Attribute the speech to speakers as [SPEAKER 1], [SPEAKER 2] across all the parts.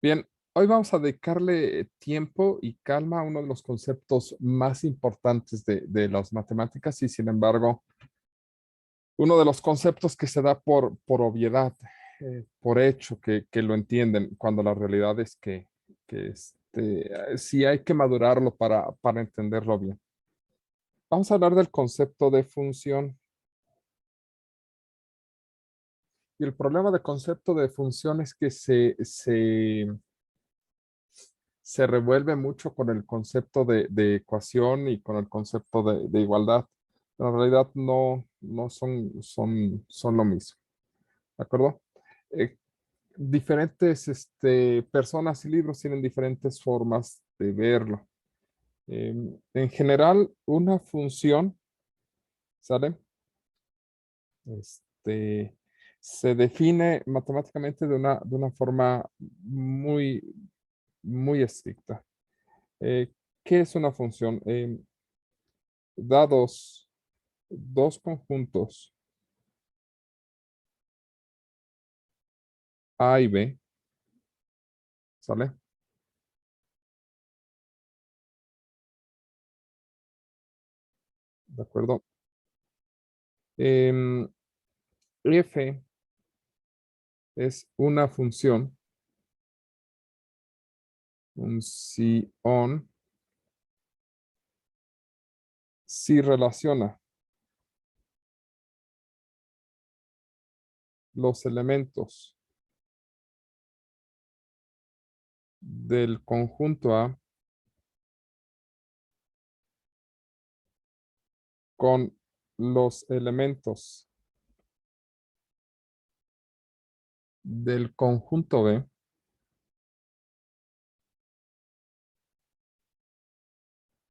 [SPEAKER 1] Bien, hoy vamos a dedicarle tiempo y calma a uno de los conceptos más importantes de las matemáticas y sin embargo, uno de los conceptos que se da por obviedad, por hecho, que lo entienden, cuando la realidad es que sí hay que madurarlo para entenderlo bien. Vamos a hablar del concepto de función. Y el problema del concepto de función es que se revuelve mucho con el concepto de ecuación y con el concepto de igualdad. Pero en realidad no son lo mismo. ¿De acuerdo? Eh, Diferentes personas y libros tienen diferentes formas de verlo. En general, una función, ¿sale? Este, Se define matemáticamente de una forma muy, muy estricta. Eh, ¿Qué es una función? Dados dos conjuntos A y B, ¿sale? ¿De acuerdo? Em, F es una función, un si-on, si relaciona los elementos del conjunto A con los elementos del conjunto B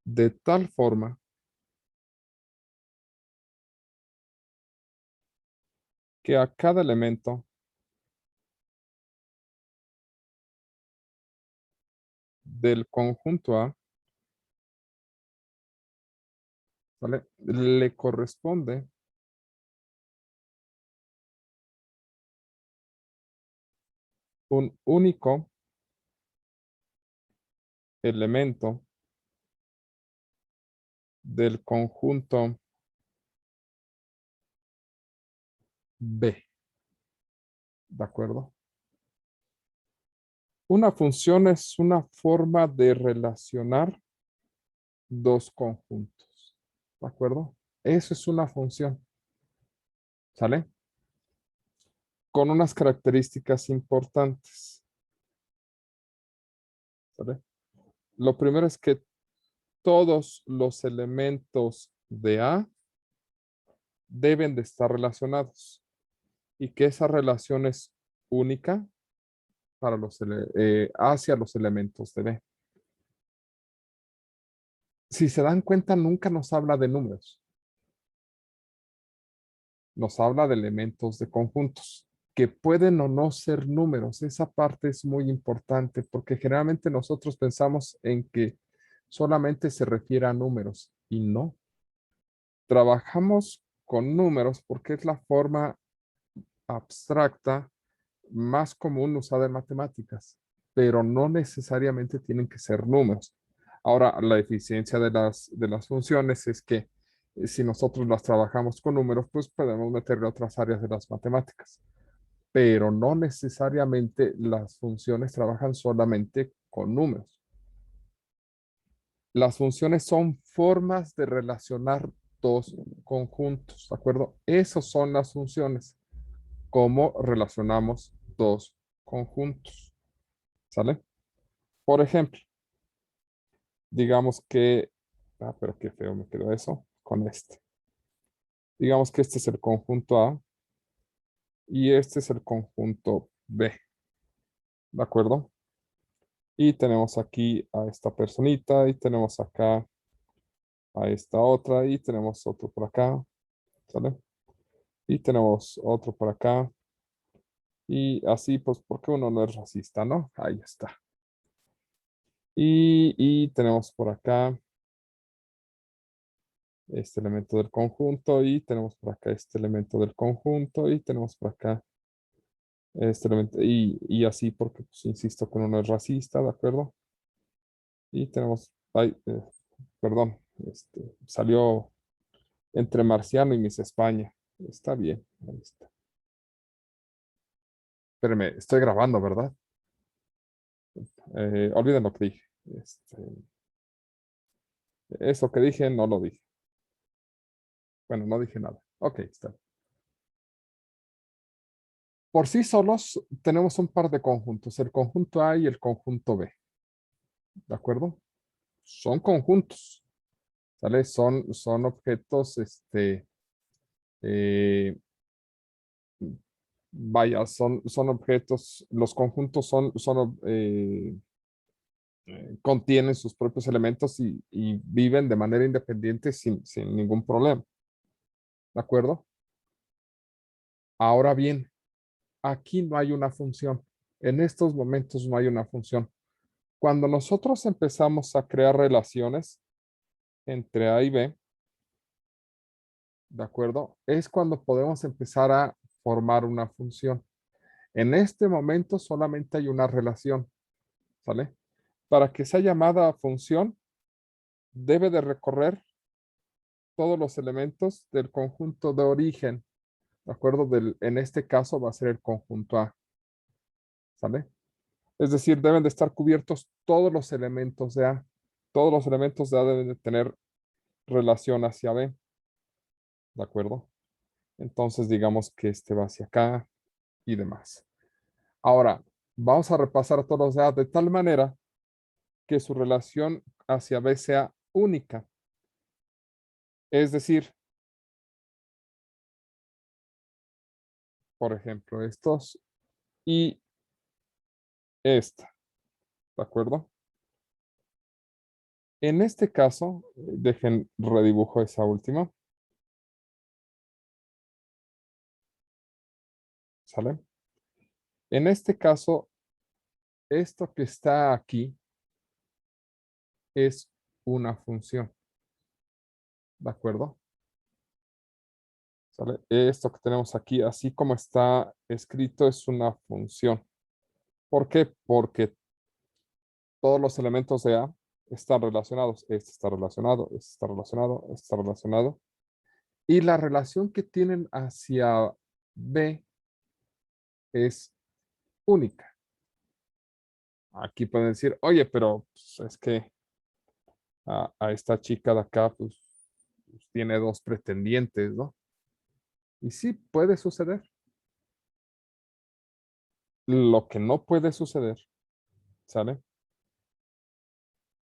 [SPEAKER 1] de tal forma que a cada elemento del conjunto A, ¿vale? Le corresponde un único elemento del conjunto B, ¿de acuerdo? Una función es una forma de relacionar dos conjuntos, ¿de acuerdo? Eso es una función, ¿sale? Con unas características importantes, ¿sale? Lo primero es que todos los elementos de A deben de estar relacionados y que esa relación es única para hacia los elementos de B. Si se dan cuenta, nunca nos habla de números, nos habla de elementos de conjuntos, que pueden o no ser números. Esa parte es muy importante porque generalmente nosotros pensamos en que solamente se refiere a números y no. Trabajamos con números porque es la forma abstracta más común usada en matemáticas, pero no necesariamente tienen que ser números. Ahora, la eficiencia de las funciones es que si nosotros las trabajamos con números, pues podemos meterle otras áreas de las matemáticas, pero no necesariamente las funciones trabajan solamente con números. Las funciones son formas de relacionar dos conjuntos, ¿de acuerdo? Esas son las funciones, cómo relacionamos dos conjuntos, ¿sale? Por ejemplo, digamos que, pero qué feo me quedó eso con este. Digamos que este es el conjunto A y este es el conjunto B, ¿de acuerdo? Y tenemos aquí a esta personita y tenemos acá a esta otra y tenemos otro por acá, ¿sale? Y tenemos otro por acá y así pues porque uno no es racista, ¿no? Ahí está. Y tenemos por acá este elemento del conjunto y tenemos por acá este elemento del conjunto y tenemos por acá Este elemento, y así porque, pues, insisto, que uno no es racista, ¿de acuerdo? Y tenemos, ay, perdón, salió entre Marciano y Miss España. Está bien, ahí está. Espérenme, estoy grabando, ¿verdad? Olviden lo que dije. Eso que dije, no lo dije. Bueno, no dije nada. Ok, está bien. Por sí solos tenemos un par de conjuntos, el conjunto A y el conjunto B, ¿de acuerdo? Son conjuntos, ¿sale? Son objetos, eh, vaya, son objetos, los conjuntos contienen sus propios elementos y viven de manera independiente sin ningún problema, ¿de acuerdo? Ahora bien, aquí no hay una función. En estos momentos no hay una función. Cuando nosotros empezamos a crear relaciones entre A y B, ¿de acuerdo? Es cuando podemos empezar a formar una función. En este momento solamente hay una relación, ¿sale? Para que sea llamada función, debe de recorrer todos los elementos del conjunto de origen, ¿de acuerdo? En este caso va a ser el conjunto A, ¿sale? Es decir, deben de estar cubiertos todos los elementos de A. Todos los elementos de A deben de tener relación hacia B, ¿de acuerdo? Entonces, digamos que este va hacia acá y demás. Ahora, vamos a repasar todos los de A de tal manera que su relación hacia B sea única. Es decir, por ejemplo, estos y esta, ¿de acuerdo? En este caso, dejen redibujo esa última, ¿sale? En este caso, esto que está aquí es una función, ¿de acuerdo? ¿Sale? Esto que tenemos aquí, así como está escrito, es una función. ¿Por qué? Porque todos los elementos de A están relacionados. Este está relacionado, este está relacionado, este está relacionado. Y la relación que tienen hacia B es única. Aquí pueden decir, oye, pero pues, es que a esta chica de acá, pues, tiene dos pretendientes, ¿no? Y sí, puede suceder. Lo que no puede suceder, ¿sale?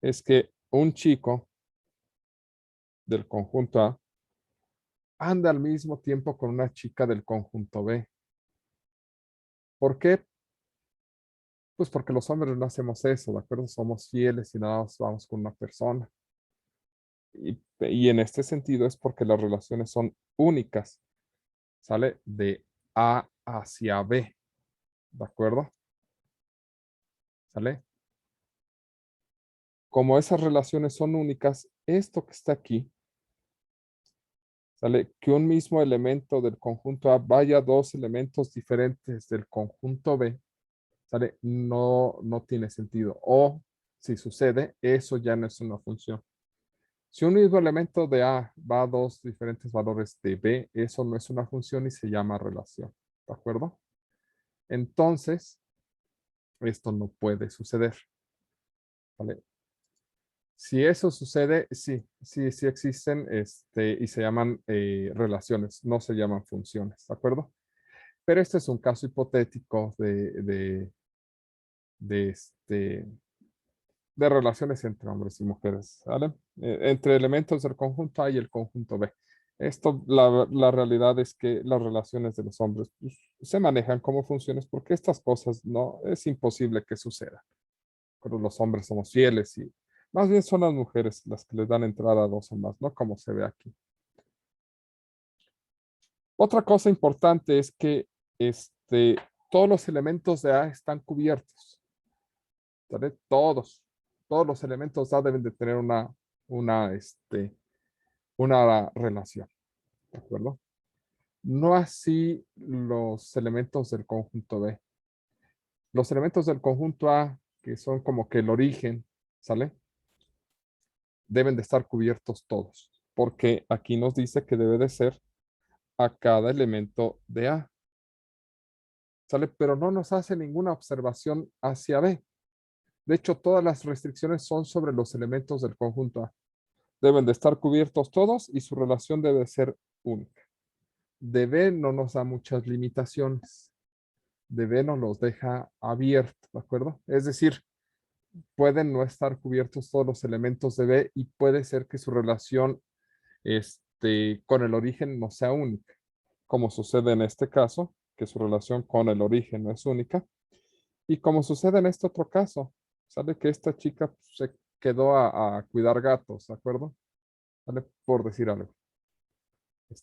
[SPEAKER 1] Es que un chico del conjunto A anda al mismo tiempo con una chica del conjunto B. ¿Por qué? Pues porque los hombres no hacemos eso, ¿de acuerdo? Somos fieles y nada más vamos con una persona. Y en este sentido es porque las relaciones son únicas, ¿sale? De A hacia B, ¿de acuerdo? ¿Sale? Como esas relaciones son únicas, esto que está aquí, ¿sale? Que un mismo elemento del conjunto A vaya a dos elementos diferentes del conjunto B, ¿sale? No tiene sentido. O si sucede, eso ya no es una función. Si un mismo elemento de A va a dos diferentes valores de B, eso no es una función y se llama relación. ¿De acuerdo? Entonces, esto no puede suceder. ¿Vale? Si eso sucede, sí existen y se llaman relaciones, no se llaman funciones. ¿De acuerdo? Pero este es un caso hipotético de, este, de relaciones entre hombres y mujeres, ¿vale? Entre elementos del conjunto A y el conjunto B. Esto, la realidad es que las relaciones de los hombres pues, se manejan como funciones porque estas cosas no es imposible que sucedan. Pero los hombres somos fieles y más bien son las mujeres las que les dan entrada a dos o más, ¿no? Como se ve aquí. Otra cosa importante es que todos los elementos de A están cubiertos, ¿vale? Todos los elementos A deben de tener una relación, ¿de acuerdo? No así los elementos del conjunto B. Los elementos del conjunto A, que son como que el origen, ¿sale? Deben de estar cubiertos todos, porque aquí nos dice que debe de ser a cada elemento de A, ¿sale? Pero no nos hace ninguna observación hacia B. De hecho, todas las restricciones son sobre los elementos del conjunto A. Deben de estar cubiertos todos y su relación debe ser única. De B no nos da muchas limitaciones. De B nos los deja abiertos, ¿de acuerdo? Es decir, pueden no estar cubiertos todos los elementos de B y puede ser que su relación con el origen no sea única, como sucede en este caso, que su relación con el origen no es única, y como sucede en este otro caso, sale que esta chica se quedó a cuidar gatos, ¿de acuerdo? ¿Vale? Por decir algo.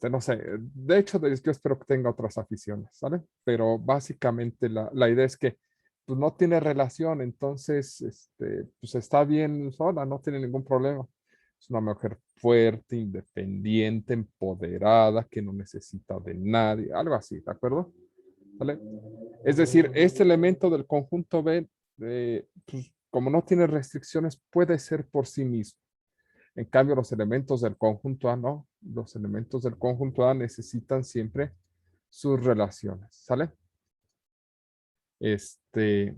[SPEAKER 1] No sé, de hecho, yo espero que tenga otras aficiones, ¿sale? Pero básicamente la idea es que pues, no tiene relación, entonces, pues está bien sola, no tiene ningún problema. Es una mujer fuerte, independiente, empoderada, que no necesita de nadie, algo así, ¿de acuerdo? ¿Vale? Es decir, este elemento del conjunto B, pues, como no tiene restricciones, puede ser por sí mismo. En cambio, los elementos del conjunto A no. Los elementos del conjunto A necesitan siempre sus relaciones, ¿sale? Este,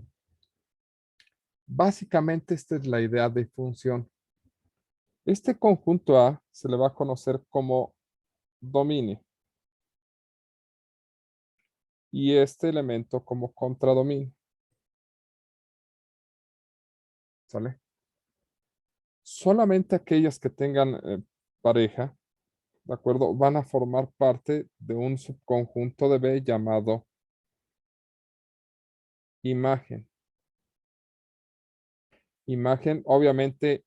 [SPEAKER 1] básicamente esta es la idea de función. Este conjunto A se le va a conocer como dominio y este elemento como contradominio, ¿sale? Solamente aquellas que tengan pareja, ¿de acuerdo? Van a formar parte de un subconjunto de B llamado imagen. Imagen, obviamente,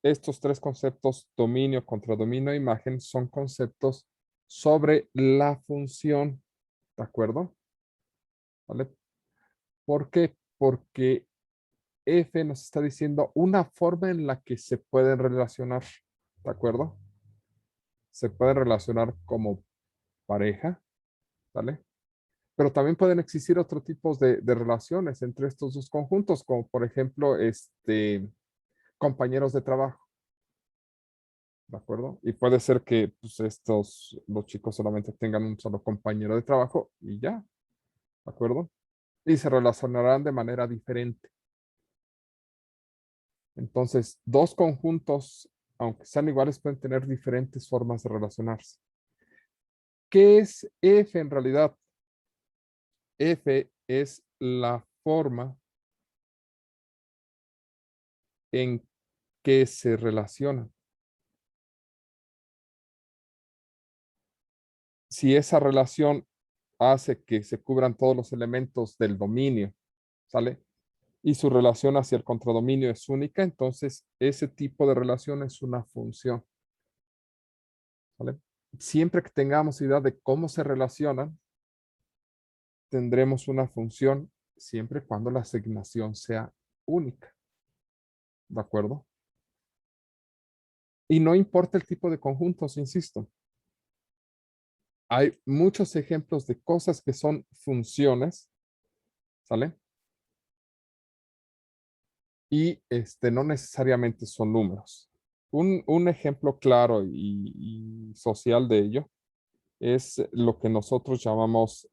[SPEAKER 1] estos tres conceptos, dominio, contradominio e imagen, son conceptos sobre la función, ¿de acuerdo? ¿Vale? ¿Por qué? Porque F nos está diciendo una forma en la que se pueden relacionar, ¿de acuerdo? Se pueden relacionar como pareja, ¿vale? Pero también pueden existir otros tipos de relaciones entre estos dos conjuntos, como por ejemplo, compañeros de trabajo. ¿De acuerdo? Y puede ser que pues, los chicos solamente tengan un solo compañero de trabajo y ya, ¿de acuerdo? Y se relacionarán de manera diferente. Entonces, dos conjuntos, aunque sean iguales, pueden tener diferentes formas de relacionarse. ¿Qué es F en realidad? F es la forma en que se relacionan. Si esa relación hace que se cubran todos los elementos del dominio, ¿sale? Y su relación hacia el contradominio es única, entonces ese tipo de relación es una función, ¿vale? Siempre que tengamos idea de cómo se relacionan, tendremos una función siempre cuando la asignación sea única, ¿de acuerdo? Y no importa el tipo de conjuntos, insisto. Hay muchos ejemplos de cosas que son funciones, ¿sale? Y no necesariamente son números. Un ejemplo claro y social de ello es lo que nosotros llamamos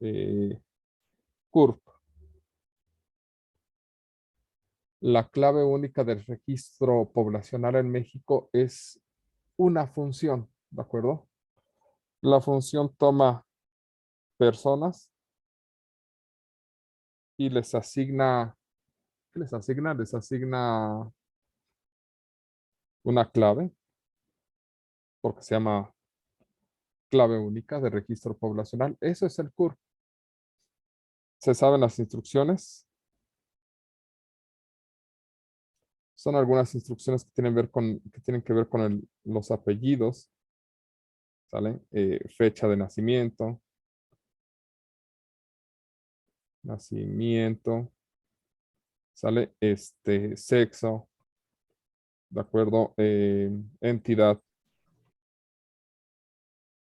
[SPEAKER 1] CURP, la clave única del registro poblacional en México es una función, ¿de acuerdo? La función toma personas y les asigna, ¿qué les asigna? Les asigna una clave, porque se llama clave única de registro poblacional. Eso es el CURP. Se saben las instrucciones. Son algunas instrucciones que tienen que ver con los apellidos, ¿sale? Fecha de nacimiento, ¿sale? Sexo, ¿de acuerdo? Entidad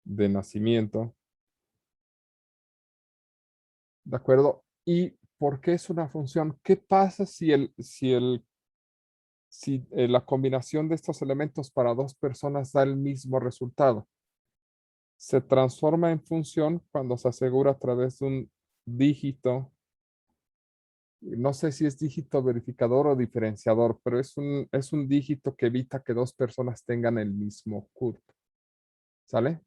[SPEAKER 1] de nacimiento, ¿De acuerdo? ¿Y por qué es una función? ¿Qué pasa si la combinación de estos elementos para dos personas da el mismo resultado? Se transforma en función cuando se asegura a través de un dígito. No sé si es dígito verificador o diferenciador, pero es un dígito que evita que dos personas tengan el mismo CURP. ¿Sale?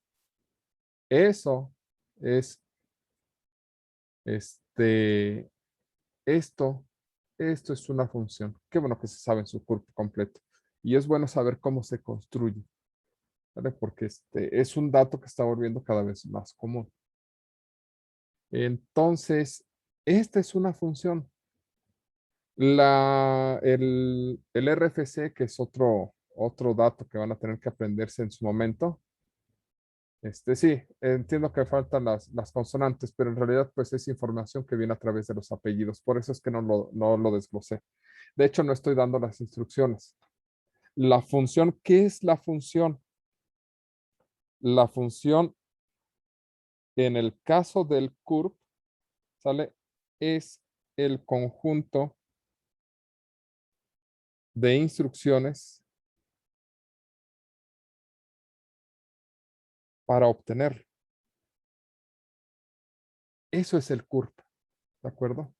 [SPEAKER 1] Eso es, este, esto, esto es una función. Qué bueno que se sabe en su CURP completo. Y es bueno saber cómo se construye, ¿vale? Porque es un dato que está volviendo cada vez más común. Entonces, esta es una función. El RFC, que es otro dato que van a tener que aprenderse en su momento. Sí, entiendo que faltan las consonantes, pero en realidad pues es información que viene a través de los apellidos. Por eso es que no lo desglosé. De hecho, no estoy dando las instrucciones. La función, ¿qué es la función? La función, en el caso del CURP, ¿sale? Es el conjunto de instrucciones para obtener. Eso es el CURP, ¿de acuerdo?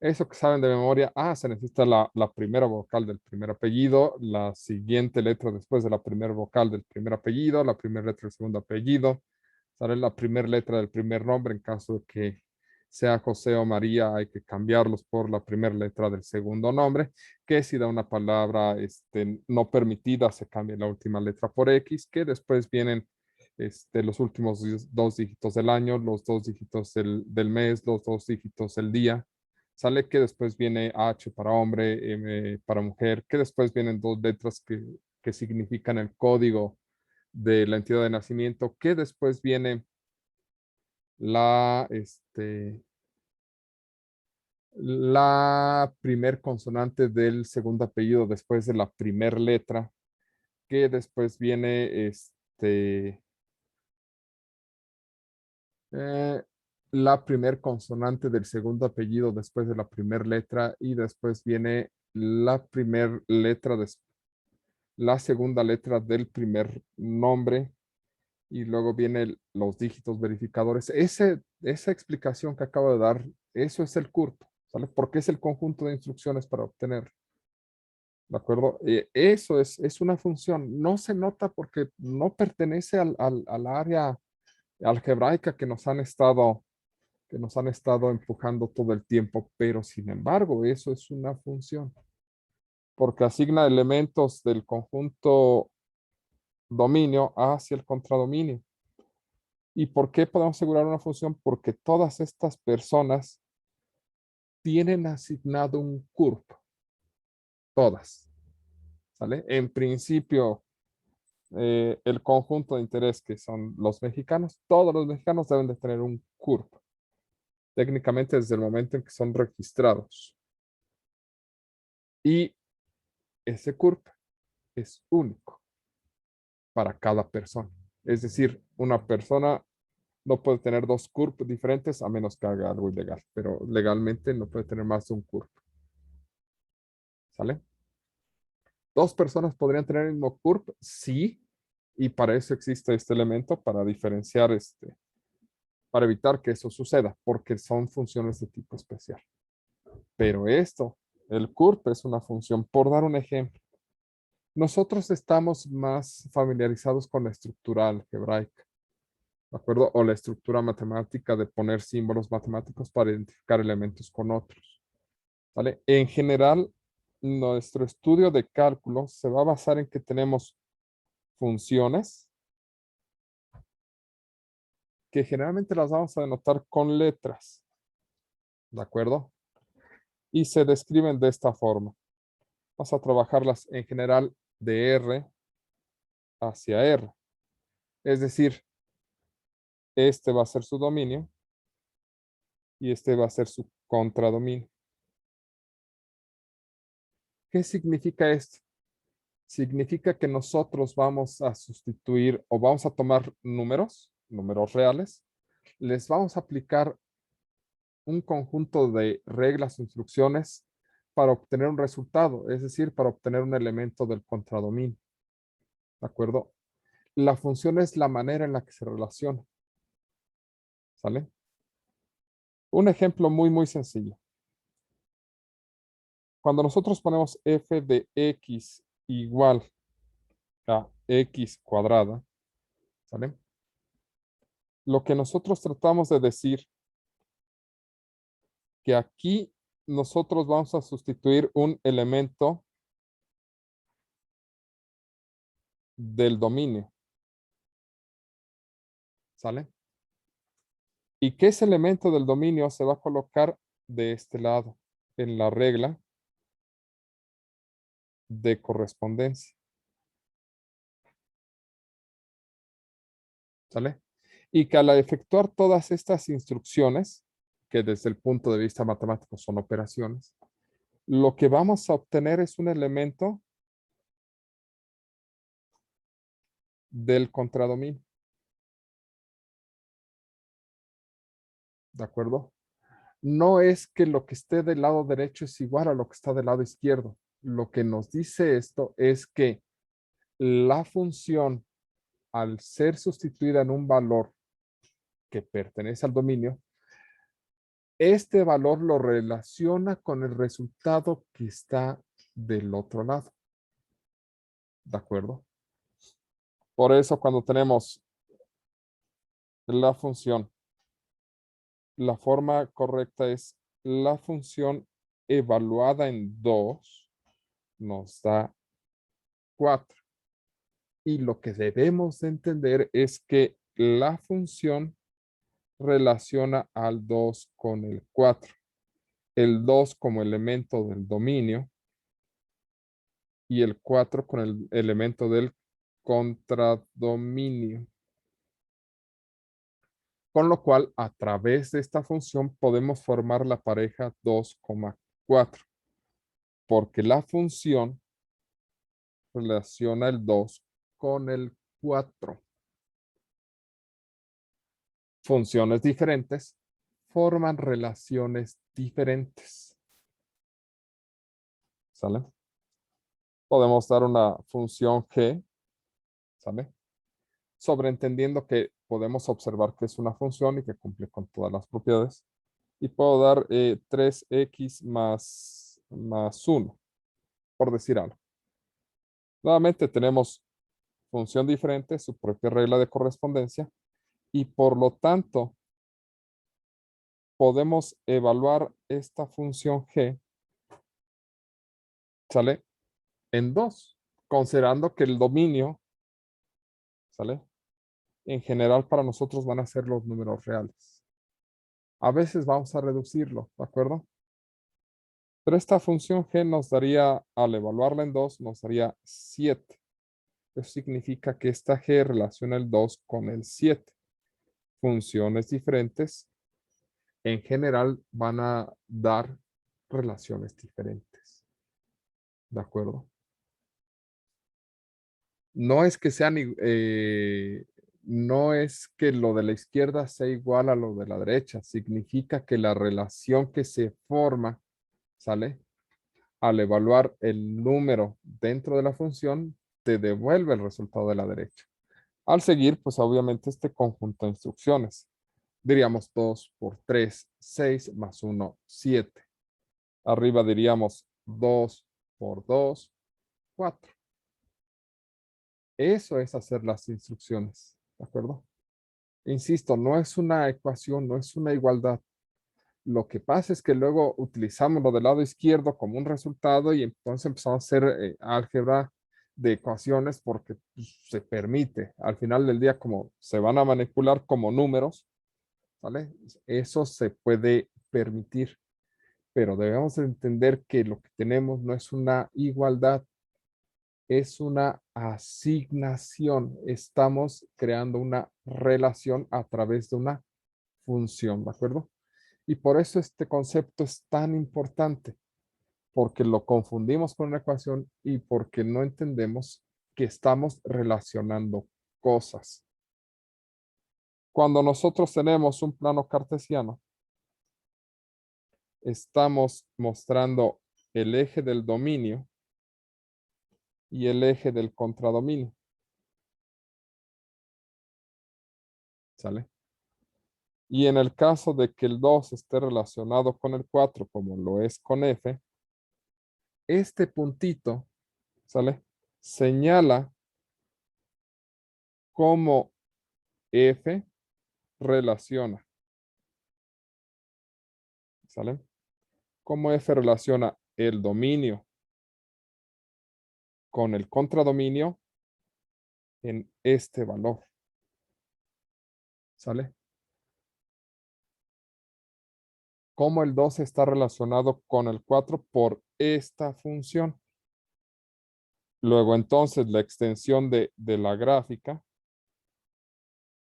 [SPEAKER 1] Eso que saben de memoria, se necesita la primera vocal del primer apellido, la siguiente letra después de la primera vocal del primer apellido, la primera letra del segundo apellido, sale la primera letra del primer nombre. En caso de que sea José o María, hay que cambiarlos por la primera letra del segundo nombre, que si da una palabra no permitida, se cambia la última letra por X, que después vienen los últimos dos dígitos del año, los dos dígitos del mes, los dos dígitos del día. Sale que después viene H para hombre, M para mujer, que después vienen dos letras que significan el código de la entidad de nacimiento, que después viene la, la primer consonante del segundo apellido después de la primer letra, que después viene eh, la primer consonante del segundo apellido después de la primera letra y después viene la primera letra, la segunda letra del primer nombre y luego vienen los dígitos verificadores. Esa explicación que acabo de dar, eso es el CURP, ¿sale? Porque es el conjunto de instrucciones para obtener, ¿de acuerdo? Eso es una función. No se nota porque no pertenece al área algebraica que nos han estado empujando todo el tiempo, pero sin embargo, eso es una función, porque asigna elementos del conjunto dominio hacia el contradominio. ¿Y por qué podemos asegurar una función? Porque todas estas personas tienen asignado un CURP, todas, ¿sale? En principio, el conjunto de interés que son los mexicanos, todos los mexicanos deben de tener un CURP, técnicamente desde el momento en que son registrados. Y ese CURP es único para cada persona. Es decir, una persona no puede tener dos CURP diferentes a menos que haga algo ilegal, pero legalmente no puede tener más de un CURP. ¿Sale? ¿Dos personas podrían tener el mismo CURP? Sí, y para eso existe este elemento, para diferenciar, para evitar que eso suceda, porque son funciones de tipo especial. Pero esto, el CURP es una función. Por dar un ejemplo, nosotros estamos más familiarizados con la estructura algebraica, ¿de acuerdo? O la estructura matemática de poner símbolos matemáticos para identificar elementos con otros, ¿vale? En general, nuestro estudio de cálculo se va a basar en que tenemos funciones que generalmente las vamos a denotar con letras, ¿de acuerdo? Y se describen de esta forma. Vamos a trabajarlas en general de R hacia R. Es decir, este va a ser su dominio y este va a ser su contradominio. ¿Qué significa esto? Significa que nosotros vamos a sustituir o vamos a tomar números reales, les vamos a aplicar un conjunto de reglas o instrucciones para obtener un resultado, es decir, para obtener un elemento del contradominio. ¿De acuerdo? La función es la manera en la que se relaciona. ¿Sale? Un ejemplo muy sencillo. Cuando nosotros ponemos f de x igual a x cuadrada, ¿sale? Lo que nosotros tratamos de decir que aquí nosotros vamos a sustituir un elemento del dominio, ¿sale? ¿Y qué ese elemento del dominio se va a colocar de este lado, en la regla de correspondencia? ¿Sale? Y que al efectuar todas estas instrucciones, que desde el punto de vista matemático son operaciones, lo que vamos a obtener es un elemento del contradominio. ¿De acuerdo? No es que lo que esté del lado derecho es igual a lo que está del lado izquierdo. Lo que nos dice esto es que la función, al ser sustituida en un valor que pertenece al dominio, este valor lo relaciona con el resultado que está del otro lado. ¿De acuerdo? Por eso cuando tenemos la función, la forma correcta es la función evaluada en 2 nos da 4. Y lo que debemos de entender es que la función relaciona al 2 con el 4. El 2 como elemento del dominio y el 4 con el elemento del contradominio. Con lo cual, a través de esta función podemos formar la pareja 2,4, porque la función relaciona el 2 con el 4. Funciones diferentes forman relaciones diferentes. ¿Sale? Podemos dar una función g, ¿sale? Sobreentendiendo que podemos observar que es una función y que cumple con todas las propiedades. Y puedo dar 3x más 1, por decir algo. Nuevamente tenemos función diferente, su propia regla de correspondencia, y por lo tanto podemos evaluar esta función g, ¿sale? En 2, considerando que el dominio, ¿sale? En general para nosotros van a ser los números reales. A veces vamos a reducirlo, ¿de acuerdo? Pero esta función g nos daría, al evaluarla en 2, nos daría 7. Eso significa que esta g relaciona el 2 con el 7. Funciones diferentes en general van a dar relaciones diferentes. ¿De acuerdo? No es que sean, no es que lo de la izquierda sea igual a lo de la derecha. Significa que la relación que se forma, ¿sale? Al evaluar el número dentro de la función, te devuelve el resultado de la derecha. Al seguir, pues obviamente este conjunto de instrucciones. Diríamos 2 por 3, 6 más 1, 7. Arriba diríamos 2 por 2, 4. Eso es hacer las instrucciones, ¿de acuerdo? Insisto, no es una ecuación, no es una igualdad. Lo que pasa es que luego utilizamos lo del lado izquierdo como un resultado y entonces empezamos a hacer álgebra de ecuaciones porque pues, se permite. Al final del día, como se van a manipular como números, ¿vale? Eso se puede permitir, pero debemos entender que lo que tenemos no es una igualdad, es una asignación. Estamos creando una relación a través de una función, ¿de acuerdo? Y por eso este concepto es tan importante, porque lo confundimos con una ecuación y porque no entendemos que estamos relacionando cosas. Cuando nosotros tenemos un plano cartesiano, estamos mostrando el eje del dominio y el eje del contradominio. ¿Sale? Y en el caso de que el 2 esté relacionado con el 4, como lo es con F, este puntito, ¿sale? Señala cómo F relaciona, ¿sale? Cómo F relaciona el dominio con el contradominio en este valor, ¿sale? Cómo el 2 está relacionado con el 4 por esta función. Luego entonces la extensión de la gráfica,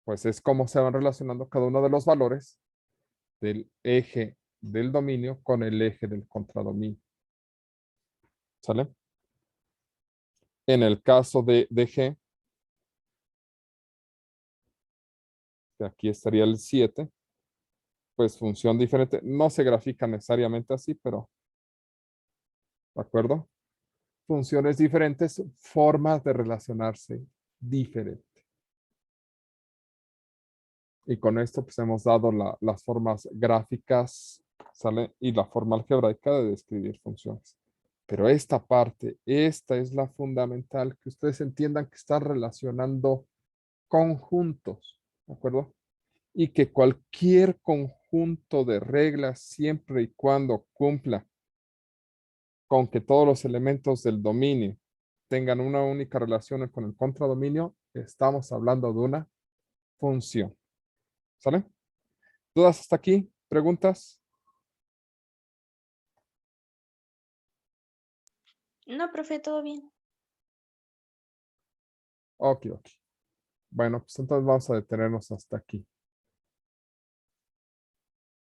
[SPEAKER 1] pues es cómo se van relacionando cada uno de los valores del eje del dominio con el eje del contradominio. ¿Sale? En el caso de G, que aquí estaría el 7, pues función diferente. No se grafica necesariamente así, pero, ¿de acuerdo? Funciones diferentes, formas de relacionarse diferentes. Y con esto pues hemos dado las formas gráficas, ¿sale? Y la forma algebraica de describir funciones. Pero esta parte, esta es la fundamental, que ustedes entiendan que está relacionando conjuntos, ¿de acuerdo? Y que cualquier conjunto de reglas, siempre y cuando cumpla con que todos los elementos del dominio tengan una única relación con el contradominio, estamos hablando de una función. ¿Sale? ¿Dudas hasta aquí? ¿Preguntas?
[SPEAKER 2] No, profe, todo bien.
[SPEAKER 1] Ok. Bueno, pues entonces vamos a detenernos hasta aquí.